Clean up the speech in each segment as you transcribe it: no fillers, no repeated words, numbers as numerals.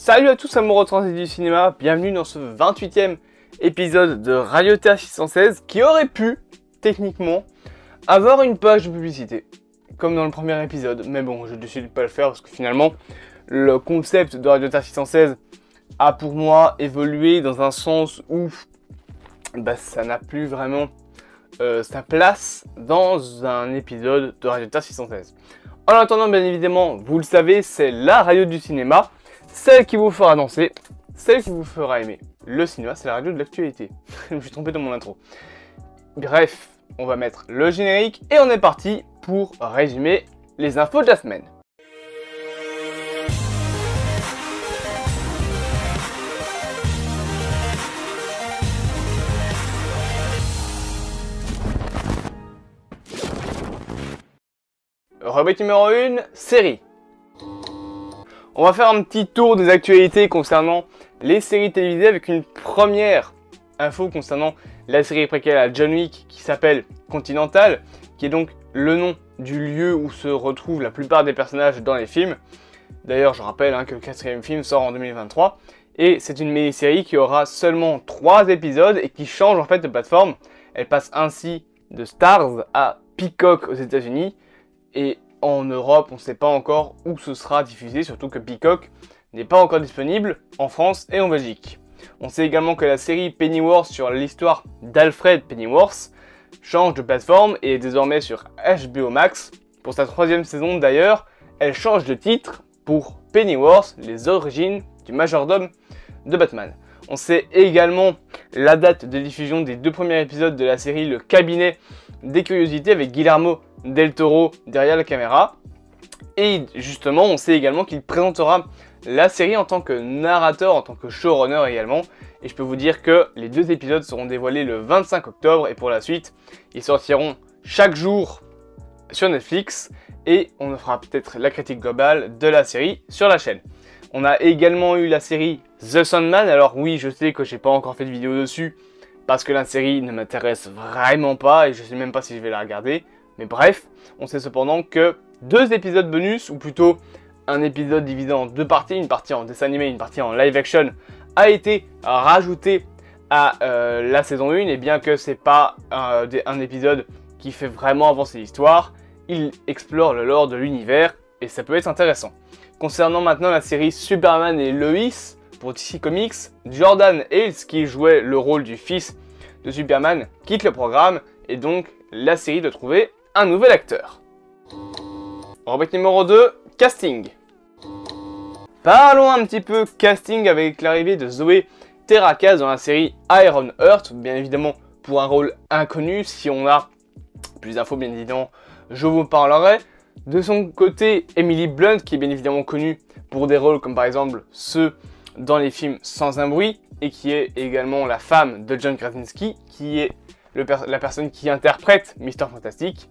Salut à tous amoureux transit du cinéma, bienvenue dans ce 28e épisode de Radio Terre 616 qui aurait pu, techniquement, avoir une page de publicité, comme dans le premier épisode. Mais bon, je décide de pas le faire parce que finalement, le concept de Radio Terre 616 a pour moi évolué dans un sens où ça n'a plus vraiment sa place dans un épisode de Radio Terre 616. En attendant, bien évidemment, vous le savez, c'est la radio du cinéma, celle qui vous fera danser, celle qui vous fera aimer. Le cinéma, c'est la radio de l'actualité. Je me suis trompé dans mon intro. Bref, on va mettre le générique et on est parti pour résumer les infos de la semaine. Rubrique numéro 1, série. On va faire un petit tour des actualités concernant les séries télévisées avec une première info concernant la série préquelle à John Wick qui s'appelle Continental, qui est donc le nom du lieu où se retrouvent la plupart des personnages dans les films. D'ailleurs, je rappelle que le 4e film sort en 2023 et c'est une mini-série qui aura seulement 3 épisodes et qui change en fait de plateforme. Elle passe ainsi de Starz à Peacock aux États-Unis. Et en Europe, on ne sait pas encore où ce sera diffusé, surtout que Peacock n'est pas encore disponible en France et en Belgique. On sait également que la série Pennyworth sur l'histoire d'Alfred Pennyworth change de plateforme et est désormais sur HBO Max. Pour sa 3e saison d'ailleurs, elle change de titre pour Pennyworth, les origines du majordome de Batman. On sait également la date de diffusion des 2 premiers épisodes de la série Le Cabinet des Curiosités avec Guillermo del Toro derrière la caméra. Et justement, on sait également qu'il présentera la série en tant que narrateur, en tant que showrunner également. Et je peux vous dire que les 2 épisodes seront dévoilés le 25 octobre et pour la suite, ils sortiront chaque jour sur Netflix et on fera peut-être la critique globale de la série sur la chaîne. On a également eu la série The Sandman. Alors oui, je sais que j'ai pas encore fait de vidéo dessus parce que la série ne m'intéresse vraiment pas et je sais même pas si je vais la regarder. Mais bref, on sait cependant que 2 épisodes bonus, ou plutôt un épisode divisé en 2 parties, une partie en dessin animé et une partie en live action, a été rajouté à la saison 1. Et bien que c'est pas un épisode qui fait vraiment avancer l'histoire, il explore le lore de l'univers et ça peut être intéressant. Concernant maintenant la série Superman et Lois pour DC Comics, Jordan Hales, qui jouait le rôle du fils de Superman, quitte le programme et donc la série doit trouver un nouvel acteur. Rubrique numéro 2, casting. Parlons un petit peu casting avec l'arrivée de Zoé Terrakas dans la série Iron Heart, bien évidemment pour un rôle inconnu. Si on a plus d'infos, bien évidemment, je vous parlerai. De son côté, Emily Blunt, qui est bien évidemment connue pour des rôles comme par exemple ceux dans les films Sans un bruit, et qui est également la femme de John Krasinski, qui est la personne qui interprète Mr. Fantastic.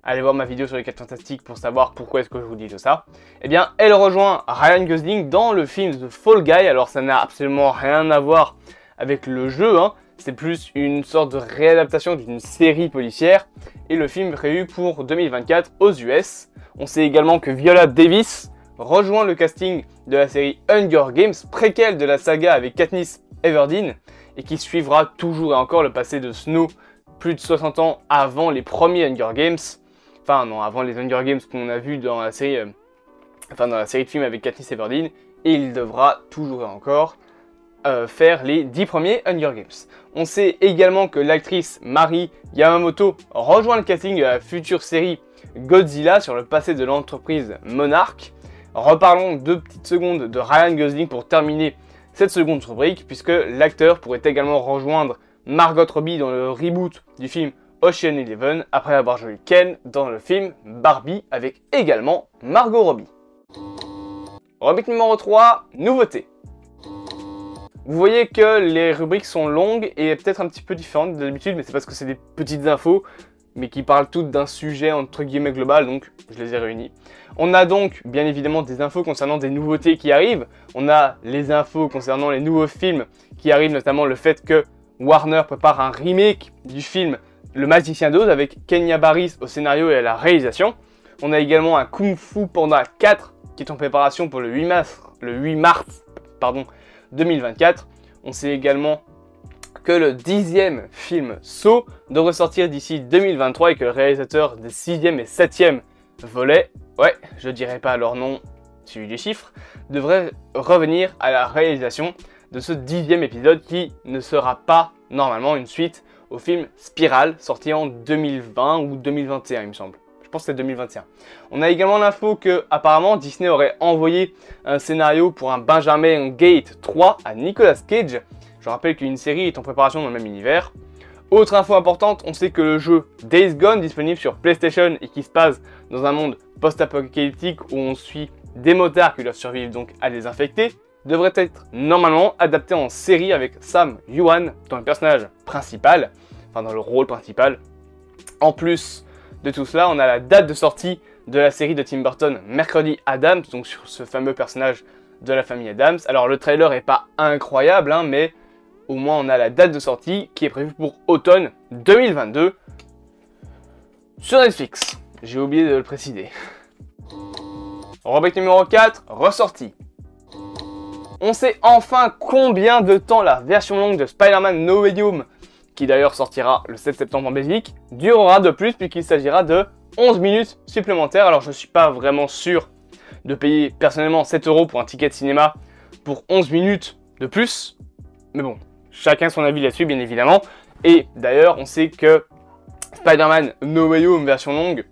Allez voir ma vidéo sur les 4 Fantastiques pour savoir pourquoi est-ce que je vous dis tout ça. Eh bien, elle rejoint Ryan Gosling dans le film The Fall Guy. Alors, ça n'a absolument rien à voir avec le jeu, C'est plus une sorte de réadaptation d'une série policière. Et le film est prévu pour 2024 aux US. On sait également que Viola Davis rejoint le casting de la série Hunger Games, préquelle de la saga avec Katniss Everdeen, et qui suivra toujours et encore le passé de Snow plus de 60 ans avant les premiers Hunger Games. Enfin non, avant les Hunger Games qu'on a vu dans la série, dans la série de films avec Katniss Everdeen, et il devra toujours et encore faire les 10 premiers Hunger Games. On sait également que l'actrice Mari Yamamoto rejoint le casting de la future série Godzilla sur le passé de l'entreprise Monarch. Reparlons 2 petites secondes de Ryan Gosling pour terminer cette seconde rubrique, puisque l'acteur pourrait également rejoindre Margot Robbie dans le reboot du film Ocean Eleven, après avoir joué Ken dans le film Barbie avec également Margot Robbie. Rubrique numéro 3, nouveautés. Vous voyez que les rubriques sont longues et peut-être un petit peu différentes de d'habitude, mais c'est parce que c'est des petites infos, mais qui parlent toutes d'un sujet entre guillemets global, donc je les ai réunies. On a donc bien évidemment des infos concernant des nouveautés qui arrivent. On a les infos concernant les nouveaux films qui arrivent, notamment le fait que Warner prépare un remake du film Le Magicien d'Oz avec Kenya Barris au scénario et à la réalisation. On a également un Kung Fu Panda 4 qui est en préparation pour le 8 mars 2024. On sait également que le 10e film Saw devrait sortir d'ici 2023 et que le réalisateur des 6e et 7e volets, ouais, je dirais pas leur nom, suivi des chiffres, devrait revenir à la réalisation de ce 10e épisode qui ne sera pas normalement une suite au film Spiral, sorti en 2020 ou 2021 il me semble. Je pense que c'est 2021. On a également l'info que apparemment Disney aurait envoyé un scénario pour un Benjamin Gate 3 à Nicolas Cage. Je rappelle qu'une série est en préparation dans le même univers. Autre info importante, on sait que le jeu Days Gone, disponible sur PlayStation et qui se passe dans un monde post-apocalyptique où on suit des motards qui doivent survivre donc à des infectés, devrait être normalement adapté en série avec Sam Yuan dans le personnage principal, enfin dans le rôle principal. En plus de tout cela, on a la date de sortie de la série de Tim Burton, Mercredi Addams, donc sur ce fameux personnage de la famille Addams. Alors le trailer est pas incroyable, hein, mais au moins on a la date de sortie qui est prévue pour automne 2022 sur Netflix. J'ai oublié de le préciser. Rubrique numéro 4, ressortie. On sait enfin combien de temps la version longue de Spider-Man No Way Home, qui d'ailleurs sortira le 7 septembre en Belgique, durera de plus puisqu'il s'agira de 11 minutes supplémentaires. Alors je ne suis pas vraiment sûr de payer personnellement 7 € pour un ticket de cinéma pour 11 minutes de plus, mais bon, chacun son avis là-dessus bien évidemment. Et d'ailleurs on sait que Spider-Man No Way Home version longue,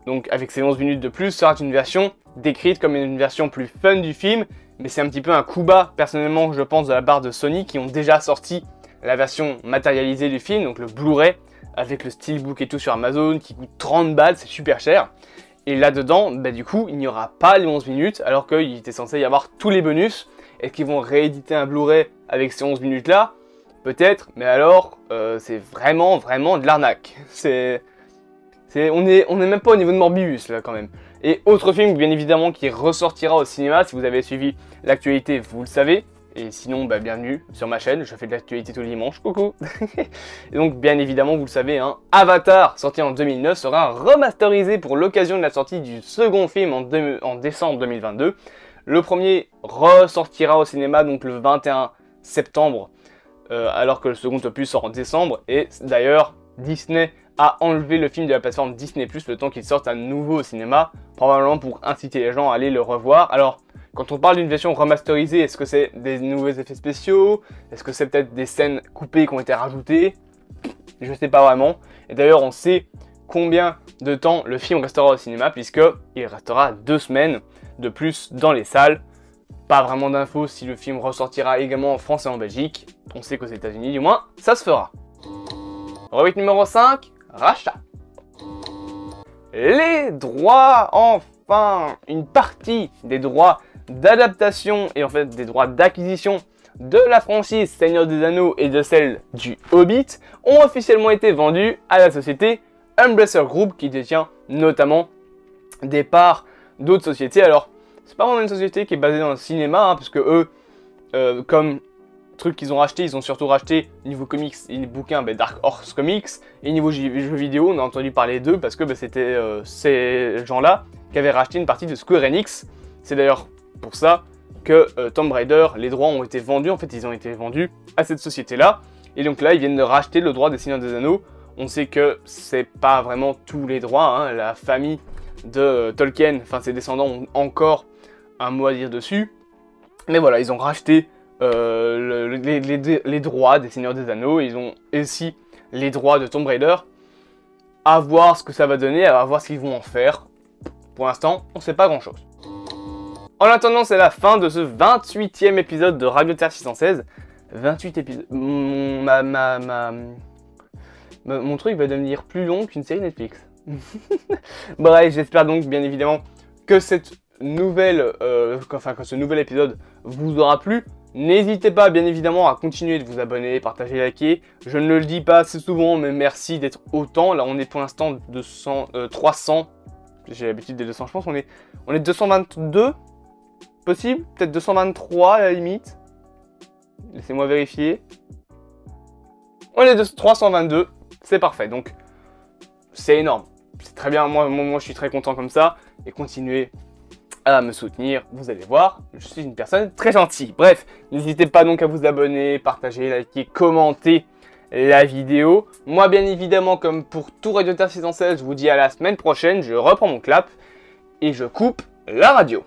donc avec ses 11 minutes de plus, sera une version décrite comme une version plus fun du film, mais c'est un petit peu un coup bas personnellement je pense de la part de Sony qui ont déjà sorti la version matérialisée du film, donc le Blu-ray avec le steelbook et tout sur Amazon qui coûte 30 balles, c'est super cher. Et là-dedans, bah, du coup, il n'y aura pas les 11 minutes alors qu'il était censé y avoir tous les bonus. Est-ce qu'ils vont rééditer un Blu-ray avec ces 11 minutes là? Peut-être, mais alors c'est vraiment de l'arnaque. On est même pas au niveau de Morbius là quand même. Et autre film bien évidemment qui ressortira au cinéma, si vous avez suivi l'actualité vous le savez. Et sinon bah, bienvenue sur ma chaîne, je fais de l'actualité tous les dimanches, coucou. Et donc bien évidemment vous le savez, hein, Avatar sorti en 2009 sera remasterisé pour l'occasion de la sortie du second film en décembre 2022. Le premier ressortira au cinéma donc le 21 septembre alors que le second opus sort en décembre. Et d'ailleurs Disney a enlevé le film de la plateforme Disney+, le temps qu'il sorte à nouveau au cinéma, probablement pour inciter les gens à aller le revoir. Alors, quand on parle d'une version remasterisée, est-ce que c'est des nouveaux effets spéciaux? Est-ce que c'est peut-être des scènes coupées qui ont été rajoutées? Je sais pas vraiment. Et d'ailleurs, on sait combien de temps le film restera au cinéma, puisqu'il restera 2 semaines de plus dans les salles. Pas vraiment d'infos si le film ressortira également en France et en Belgique. On sait qu'aux États-Unis, du moins, ça se fera. Rubrique numéro 5, rachat. Les droits, enfin, une partie des droits d'adaptation et en fait des droits d'acquisition de la franchise Seigneur des Anneaux et de celle du Hobbit ont officiellement été vendus à la société Embracer Group qui détient notamment des parts d'autres sociétés. Alors, c'est pas vraiment une société qui est basée dans le cinéma, hein, parce que eux, comme truc qu'ils ont racheté, ils ont surtout racheté niveau comics et bouquins, Dark Horse Comics, et niveau jeux vidéo, on a entendu parler d'eux parce que c'était ces gens-là qui avaient racheté une partie de Square Enix. C'est d'ailleurs pour ça que Tomb Raider, les droits ont été vendus, en fait ils ont été vendus à cette société-là, et donc là ils viennent de racheter le droit des Seigneurs des Anneaux. On sait que c'est pas vraiment tous les droits, hein, la famille de Tolkien, enfin ses descendants ont encore un mot à dire dessus, mais voilà, ils ont racheté les droits des Seigneurs des Anneaux, ils ont aussi les droits de Tomb Raider. À voir ce que ça va donner, à voir ce qu'ils vont en faire. Pour l'instant, on sait pas grand chose. En attendant, c'est la fin de ce 28e épisode de Radio Terre 616. 28 épisodes. Mon truc va devenir plus long qu'une série Netflix. Bref, j'espère donc bien évidemment que cette nouvelle, que ce nouvel épisode vous aura plu. N'hésitez pas bien évidemment à continuer de vous abonner, partager, liker. Je ne le dis pas assez souvent, mais merci d'être autant. Là on est pour l'instant 300. J'ai l'habitude des 200, je pense. On est 222 possible, peut-être 223 à la limite. Laissez-moi vérifier. On est de 322, c'est parfait. Donc c'est énorme. C'est très bien, moi je suis très content comme ça. Et continuez à me soutenir. Vous allez voir, je suis une personne très gentille. Bref, n'hésitez pas donc à vous abonner, partager, liker, commenter la vidéo. Moi, bien évidemment, comme pour tout Radio Terre 616, je vous dis à la semaine prochaine. Je reprends mon clap et je coupe la radio.